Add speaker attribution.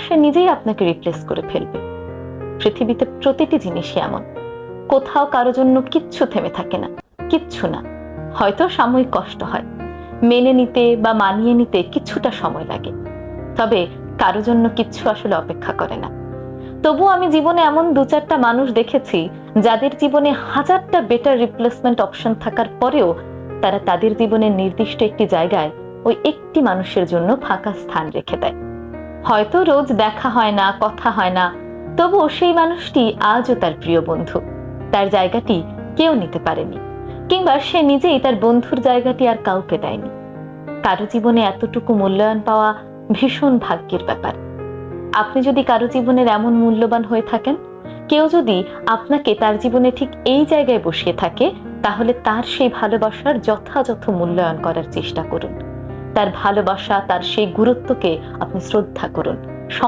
Speaker 1: সে নিজেই আপনাকে রিপ্লেস করে ফেলবে। পৃথিবীতে প্রতিটি জিনিসই এমন, কোথাও কারো জন্য কিচ্ছু থেমে থাকে না, কিচ্ছু না। হয়তো সাময়িক কষ্ট হয়, মেনে নিতে বা মানিয়ে নিতে কিছুটা সময় লাগে, তবে কারো জন্য কিচ্ছু আসলে অপেক্ষা করে না। তবু আমি জীবনে এমন দু চারটা মানুষ দেখেছি যাদের জীবনে হাজারটা বেটার রিপ্লেসমেন্ট অপশন থাকার পরেও তারা তাদের জীবনের নির্দিষ্ট একটি জায়গায় ওই একটি মানুষের জন্য ফাঁকা স্থান রেখে দেয়। হয়তো রোজ দেখা হয় না, কথা হয় না, তবুও সেই মানুষটি আজও তার প্রিয় বন্ধু। তার জায়গাটি কেউ নিতে পারেনি, কিংবা সে নিজেই তার বন্ধুর জায়গাটি আর কাউকে দেয়নি। কারো জীবনে এতটুকু মূল্যায়ন পাওয়া ভীষণ ভাগ্যের ব্যাপার। আপনি যদি কারো জীবনের এমন মূল্যবান হয়ে থাকেন, কেউ যদি আপনাকে তার জীবনে ঠিক এই জায়গায় বসিয়ে থাকে, তাহলে তার সেই ভালোবাসার যথাযথ মূল্যায়ন করার চেষ্টা করুন। তার ভালোবাসা, তার সেই গুরুত্বকে আপনি শ্রদ্ধা করুন।